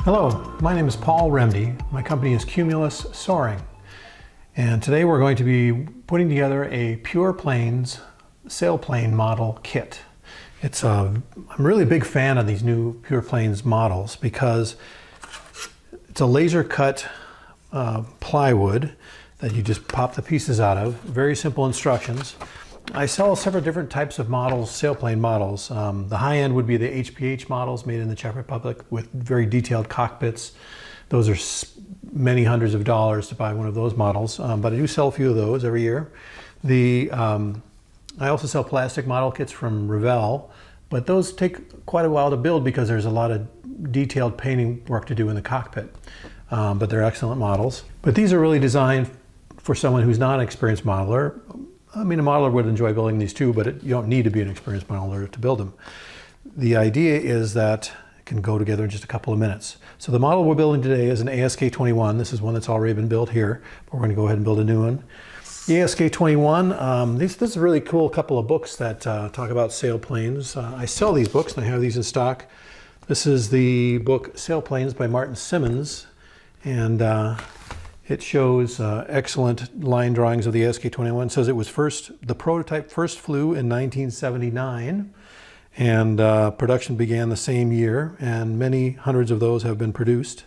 Hello, my name is Paul Remde. My company is Cumulus Soaring. And today we're going to be putting together a Pure Plains sailplane model kit. I'm really a big fan of these new Pure Plains models because it's a laser cut plywood that you just pop the pieces out of. Very simple instructions. I sell several different types of models, sailplane models. The high end would be the HPH models made in the Czech Republic with very detailed cockpits. Those are many hundreds of dollars to buy one of those models, but I do sell a few of those every year. I also sell plastic model kits from Remde, but those take quite a while to build because there's a lot of detailed painting work to do in the cockpit. But they're excellent models. But these are really designed for someone who's not an experienced modeler. I mean, a modeler would enjoy building these too, but you don't need to be an experienced modeler to build them. The idea is that it can go together in just a couple of minutes. So the model we're building today is an ASK-21. This is one that's already been built here, but we're going to go ahead and build a new one. The ASK-21, this is a really cool couple of books that talk about sailplanes. I sell these books and I have these in stock. This is the book Sailplanes by Martin Simmons, and it shows excellent line drawings of the ASK-21. It says the prototype first flew in 1979, and production began the same year, and many hundreds of those have been produced.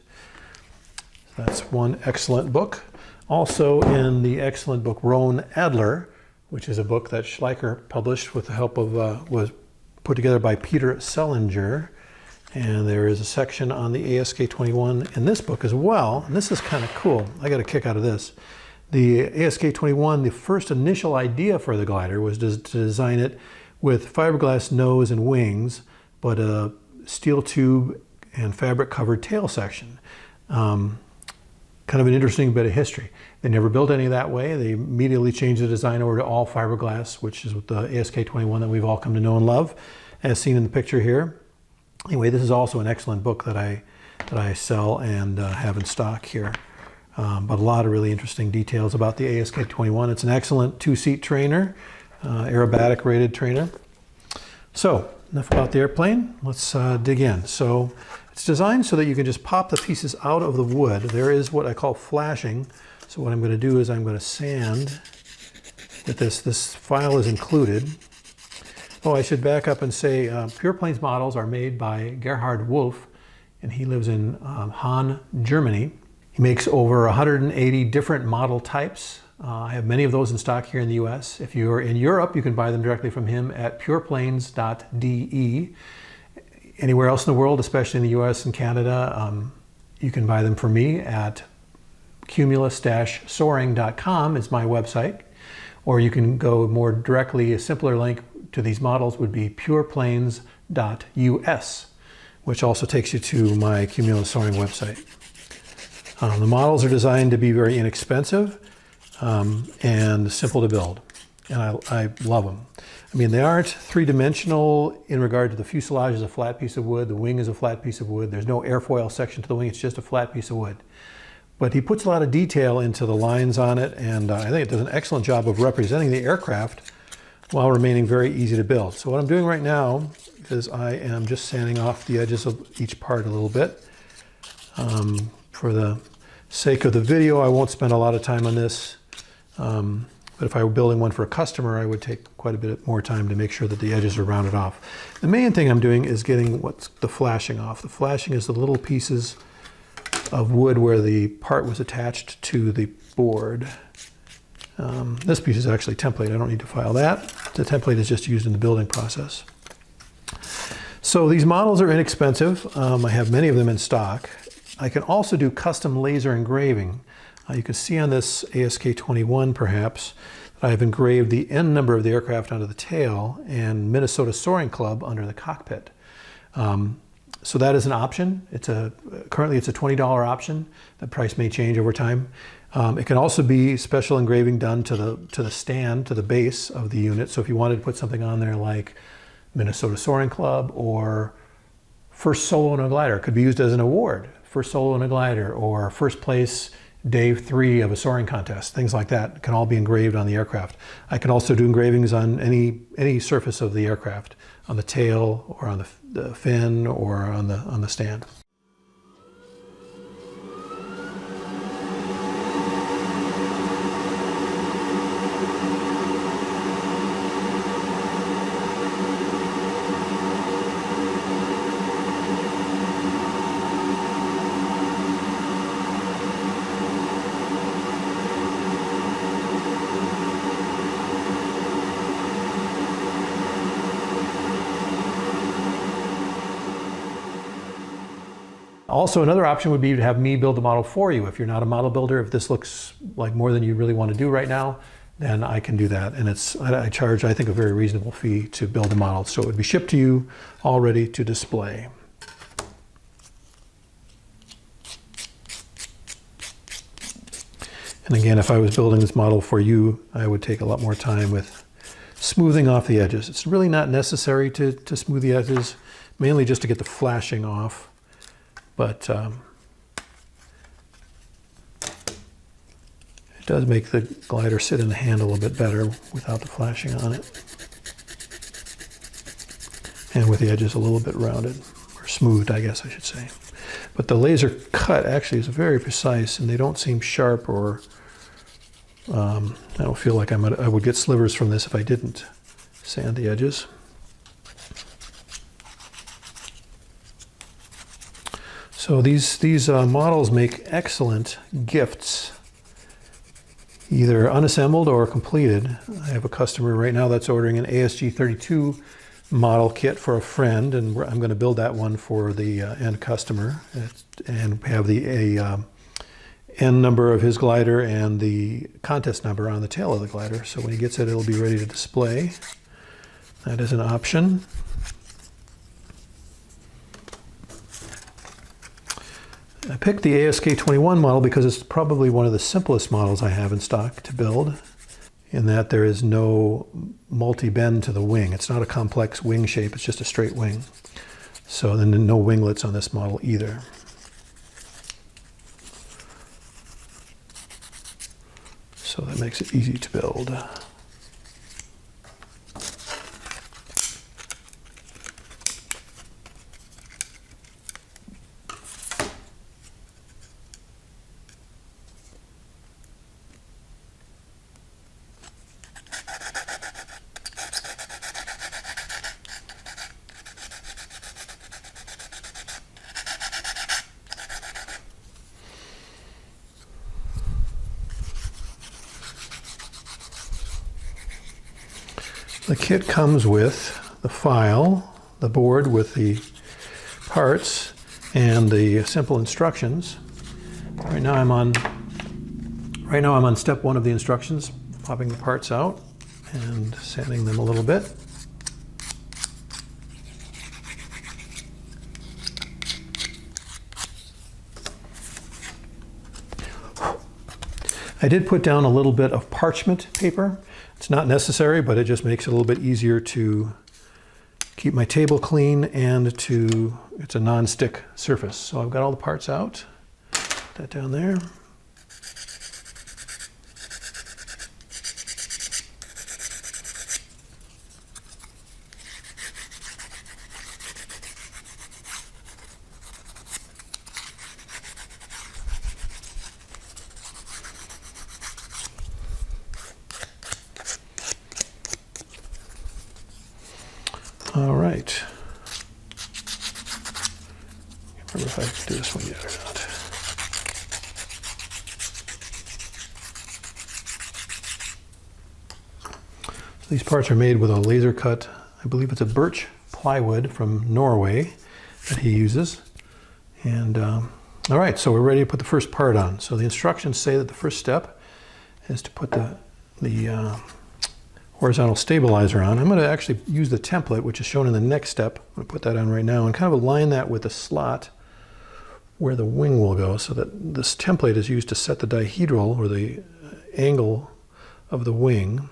That's one excellent book. Also in the excellent book Roan Adler, which is a book that Schleicher published with the help of, was put together by Peter Sellinger. And there is a section on the ASK-21 in this book as well. And this is kind of cool. I got a kick out of this. The ASK-21, the first initial idea for the glider was to design it with fiberglass nose and wings, but a steel tube and fabric covered tail section. Kind of an interesting bit of history. They never built any that way. They immediately changed the design over to all fiberglass, which is the ASK-21 that we've all come to know and love, as seen in the picture here. Anyway, this is also an excellent book that I sell and have in stock here. But a lot of really interesting details about the ASK-21. It's an excellent two-seat trainer, aerobatic rated trainer. So enough about the airplane. Let's dig in. So it's designed so that you can just pop the pieces out of the wood. There is what I call flashing. So what I'm going to do is I'm going to sand with this. This file is included. Oh, I should back up and say Pure Plains models are made by Gerhard Wolf, and he lives in Hahn, Germany. He makes over 180 different model types. I have many of those in stock here in the US. If you're in Europe, you can buy them directly from him at pureplains.de. Anywhere else in the world, especially in the US and Canada, you can buy them from me at cumulus-soaring.com is my website. Or you can go more directly, a simpler link to these models would be pureplains.us, which also takes you to my Cumulus Soaring website. The models are designed to be very inexpensive and simple to build, and I love them. I mean, they aren't three-dimensional in regard to the fuselage is a flat piece of wood, the wing is a flat piece of wood, there's no airfoil section to the wing, it's just a flat piece of wood. But he puts a lot of detail into the lines on it, and I think it does an excellent job of representing the aircraft while remaining very easy to build. So what I'm doing right now is I am just sanding off the edges of each part a little bit. For the sake of the video, I won't spend a lot of time on this, but if I were building one for a customer, I would take quite a bit more time to make sure that the edges are rounded off. The main thing I'm doing is getting what's the flashing off. The flashing is the little pieces of wood where the part was attached to the board. This piece is actually template. I don't need to file that. The template is just used in the building process. So these models are inexpensive. I have many of them in stock. I can also do custom laser engraving. You can see on this ASK-21 perhaps that I've engraved the N number of the aircraft onto the tail and Minnesota Soaring Club under the cockpit. So that is an option. Currently it's a $20 option. The price may change over time. It can also be special engraving done to the stand, to the base of the unit. So if you wanted to put something on there like Minnesota Soaring Club or First Solo in a Glider, it could be used as an award. First Solo in a Glider or first place day 3 of a soaring contest, things like that can all be engraved on the aircraft. I can also do engravings on any surface of the aircraft, on the tail or on the fin or on the stand. Also, another option would be to have me build the model for you. If you're not a model builder, if this looks like more than you really want to do right now, then I can do that. And I charge, I think, a very reasonable fee to build a model. So it would be shipped to you all ready to display. And again, if I was building this model for you, I would take a lot more time with smoothing off the edges. It's really not necessary to smooth the edges, mainly just to get the flashing off. But it does make the glider sit in the handle a bit better without the flashing on it. And with the edges a little bit rounded, or smoothed, I guess I should say. But the laser cut actually is very precise, and they don't seem sharp, or I don't feel like I would get slivers from this if I didn't sand the edges. So these models make excellent gifts, either unassembled or completed. I have a customer right now that's ordering an ASG 32 model kit for a friend, and I'm going to build that one for the end customer, and have the N number of his glider and the contest number on the tail of the glider. So when he gets it, it'll be ready to display. That is an option. I picked the ASK21 model because it's probably one of the simplest models I have in stock to build, in that there is no multi-bend to the wing. It's not a complex wing shape, it's just a straight wing. So then no winglets on this model either. So that makes it easy to build. The kit comes with the file, the board with the parts, and the simple instructions. Right now I'm on step 1 of the instructions, popping the parts out and sanding them a little bit. I did put down a little bit of parchment paper. It's not necessary, but it just makes it a little bit easier to keep my table clean, and it's a non-stick surface. So I've got all the parts out. Put that down there. All right. Can't remember if I can do this one yet or not. So these parts are made with a laser cut, I believe it's a birch plywood from Norway that he uses. And all right, so we're ready to put the first part on. So the instructions say that the first step is to put the horizontal stabilizer on. I'm going to actually use the template, which is shown in the next step. I'm going to put that on right now and kind of align that with the slot where the wing will go, so that this template is used to set the dihedral, or the angle of the wing.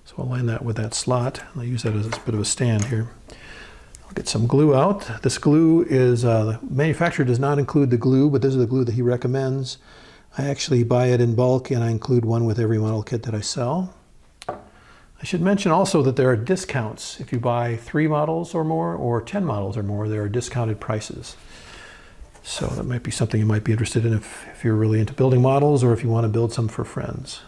So I'll align that with that slot. I'll use that as a bit of a stand here. I'll get some glue out. This glue is, the manufacturer does not include the glue, but this is the glue that he recommends. I actually buy it in bulk, and I include one with every model kit that I sell. I should mention also that there are discounts. If you buy 3 models or more, or 10 models or more, there are discounted prices. So that might be something you might be interested in if you're really into building models, or if you want to build some for friends.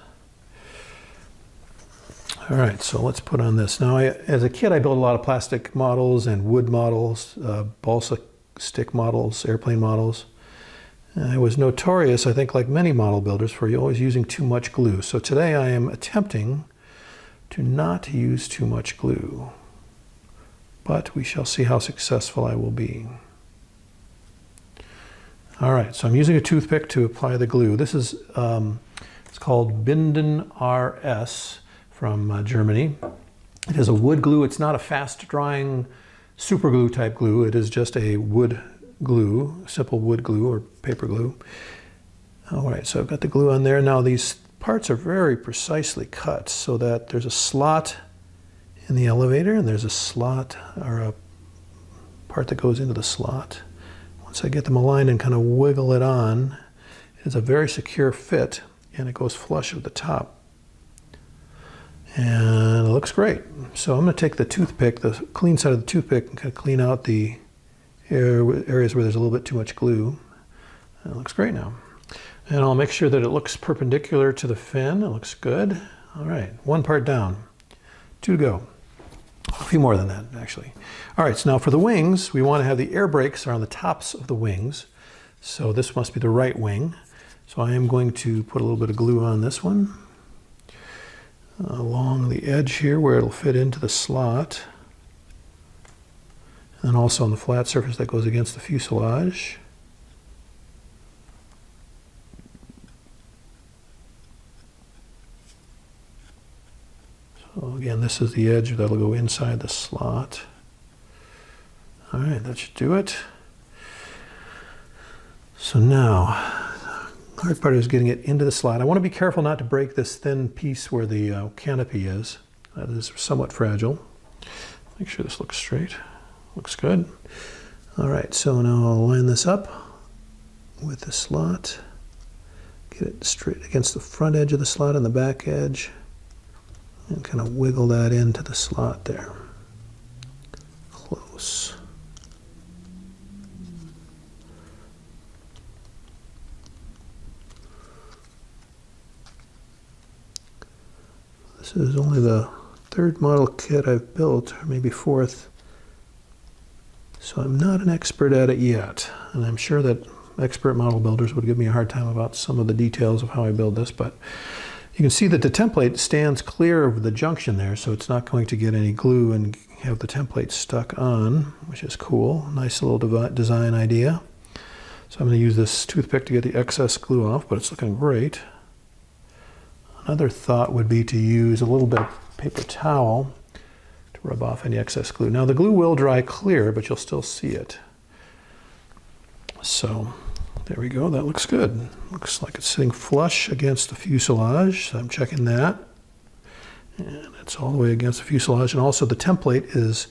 All right, so let's put on this. Now, as a kid, I built a lot of plastic models and wood models, balsa stick models, airplane models. I was notorious, I think, like many model builders, for always using too much glue. So today I am attempting to not use too much glue, but we shall see how successful I will be. All right, so I'm using a toothpick to apply the glue. This is, it's called Binden RS from Germany. It is a wood glue. It's not a fast drying super glue type glue. It is just a wood glue, simple wood glue or paper glue. All right, so I've got the glue on there. Now these parts are very precisely cut so that there's a slot in the elevator and there's a slot or a part that goes into the slot. Once I get them aligned and kind of wiggle it on, it's a very secure fit and it goes flush with the top. And it looks great. So I'm going to take the toothpick, the clean side of the toothpick, and kind of clean out the areas where there's a little bit too much glue. And it looks great now. And I'll make sure that it looks perpendicular to the fin. It looks good. All right, one part down, 2 to go. A few more than that, actually. All right, so now for the wings, we want to have the air brakes are on the tops of the wings. So this must be the right wing. So I am going to put a little bit of glue on this one, along the edge here where it'll fit into the slot, and also on the flat surface that goes against the fuselage. So again, this is the edge that'll go inside the slot. All right, that should do it. So now, the hard part is getting it into the slot. I want to be careful not to break this thin piece where the canopy is. That is somewhat fragile. Make sure this looks straight. Looks good. All right, so now I'll line this up with the slot. Get it straight against the front edge of the slot and the back edge. And kind of wiggle that into the slot there. Close. This is only the 3rd model kit I've built, or maybe 4th. So I'm not an expert at it yet. And I'm sure that expert model builders would give me a hard time about some of the details of how I build this, but you can see that the template stands clear of the junction there, so it's not going to get any glue and have the template stuck on, which is cool. Nice little design idea. So I'm going to use this toothpick to get the excess glue off, but it's looking great. Another thought would be to use a little bit of paper towel to rub off any excess glue. Now the glue will dry clear, but you'll still see it. So there we go, that looks good. Looks like it's sitting flush against the fuselage, so I'm checking that. And it's all the way against the fuselage, and also the template is,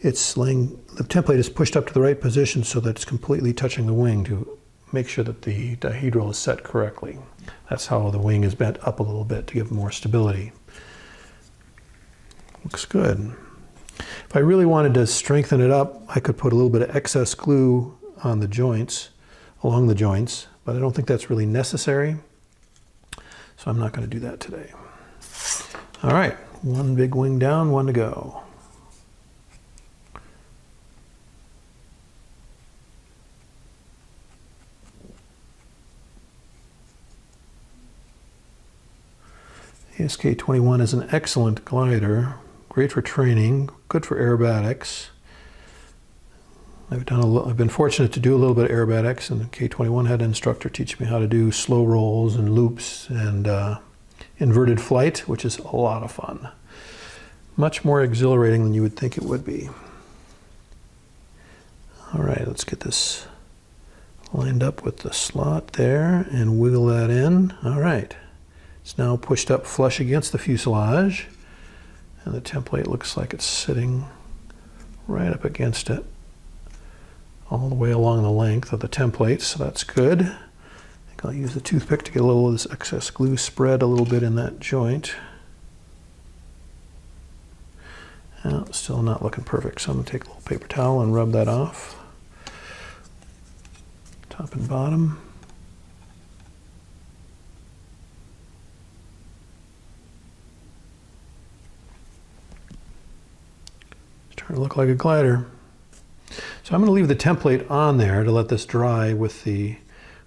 the template is pushed up to the right position so that it's completely touching the wing to make sure that the dihedral is set correctly. That's how the wing is bent up a little bit to give more stability. Looks good. If I really wanted to strengthen it up, I could put a little bit of excess glue on the joints, along the joints, but I don't think that's really necessary. So I'm not going to do that today. All right, one big wing down, one to go. ASK-21 is an excellent glider, great for training, good for aerobatics. I've been fortunate to do a little bit of aerobatics, and the K-21 had an instructor teach me how to do slow rolls and loops and inverted flight, which is a lot of fun. Much more exhilarating than you would think it would be. All right, let's get this lined up with the slot there and wiggle that in. All right. It's now pushed up flush against the fuselage, and the template looks like it's sitting right up against it all the way along the length of the template, so that's good. I think I'll use the toothpick to get a little of this excess glue spread a little bit in that joint. Still not looking perfect, so I'm going to take a little paper towel and rub that off, top and bottom. Starting to look like a glider. So I'm going to leave the template on there to let this dry with the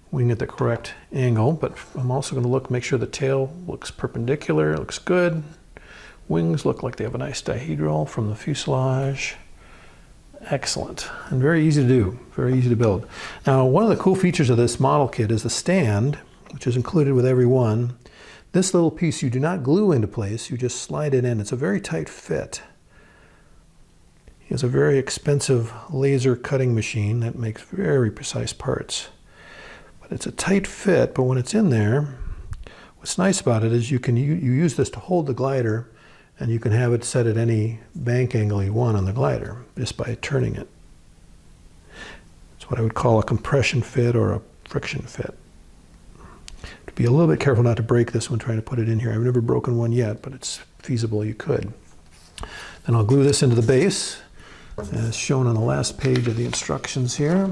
wing at the correct angle, but I'm also going to make sure the tail looks perpendicular, it looks good. Wings look like they have a nice dihedral from the fuselage. Excellent, and very easy to do, very easy to build. Now, one of the cool features of this model kit is the stand, which is included with every one. This little piece you do not glue into place, you just slide it in. It's a very tight fit. He has a very expensive laser cutting machine that makes very precise parts. But it's a tight fit, but when it's in there, what's nice about it is you use this to hold the glider, and you can have it set at any bank angle you want on the glider just by turning it. It's what I would call a compression fit or a friction fit. To be a little bit careful not to break this when trying to put it in here. I've never broken one yet, but it's feasible you could. Then I'll glue this into the base, as shown on the last page of the instructions here.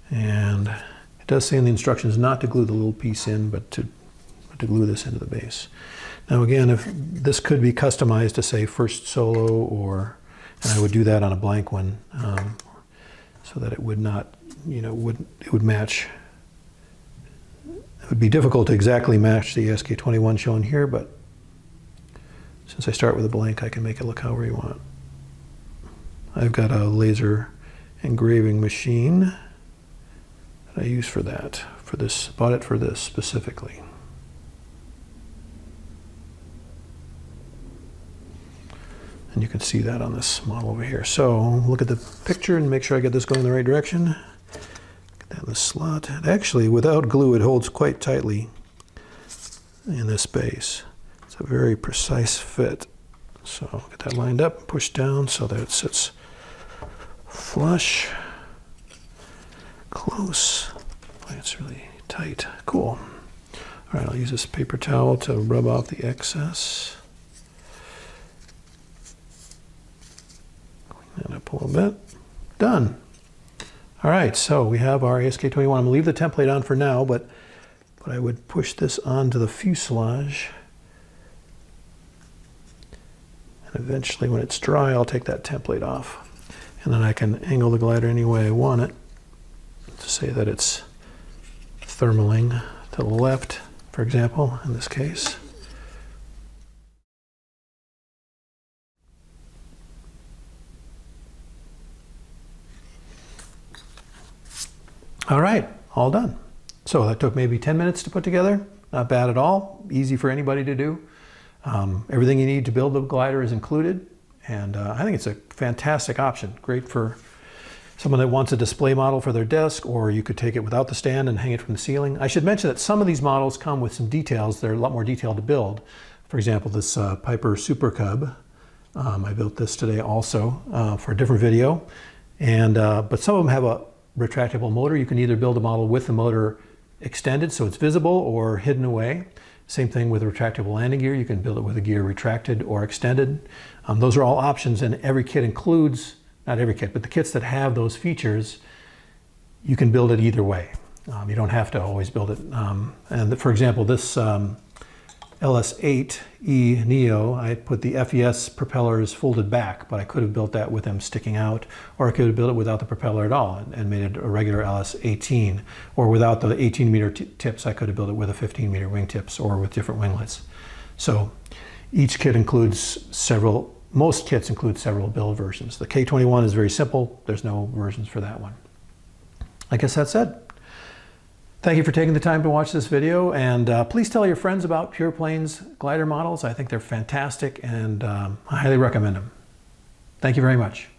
And it does say in the instructions not to glue the little piece in, but to glue this into the base. Now again, if this could be customized to say first solo, and I would do that on a blank one, so that it would not, it would match. It would be difficult to exactly match the SK21 shown here, but since I start with a blank, I can make it look however you want. I've got a laser engraving machine that I use for that, bought it for this specifically. And you can see that on this model over here. So look at the picture and make sure I get this going in the right direction. Get that in the slot. And actually, without glue, it holds quite tightly in this base. It's a very precise fit. So get that lined up, push down so that it sits flush, close. Boy, it's really tight. Cool. All right, I'll use this paper towel to rub off the excess. And up a little bit. Done. All right, so we have our ASK21. I'm gonna leave the template on for now, but I would push this onto the fuselage. And eventually when it's dry, I'll take that template off. And then I can angle the glider any way I want it to say that it's thermaling to the left, for example, in this case. All right, all done. So that took maybe 10 minutes to put together. Not bad at all. Easy for anybody to do. Everything you need to build the glider is included. And I think it's a fantastic option. Great for someone that wants a display model for their desk, or you could take it without the stand and hang it from the ceiling. I should mention that some of these models come with some details. They're a lot more detailed to build. For example, this Piper Super Cub. I built this today also for a different video. And but some of them have a retractable motor. You can either build a model with the motor extended so it's visible or hidden away. Same thing with retractable landing gear. You can build it with the gear retracted or extended. Those are all options, and every kit includes, not every kit, but the kits that have those features, you can build it either way. You don't have to always build it. And for example, this LS8E Neo, I put the FES propellers folded back, but I could have built that with them sticking out, or I could have built it without the propeller at all and made it a regular LS18, or without the 18-meter tips, I could have built it with a 15-meter wingtips or with different winglets. So each kit includes most kits include several build versions. The K21 is very simple. There's no versions for that one. I guess that's it. Thank you for taking the time to watch this video, and please tell your friends about Pure Planes glider models. I think they're fantastic, and I highly recommend them. Thank you very much.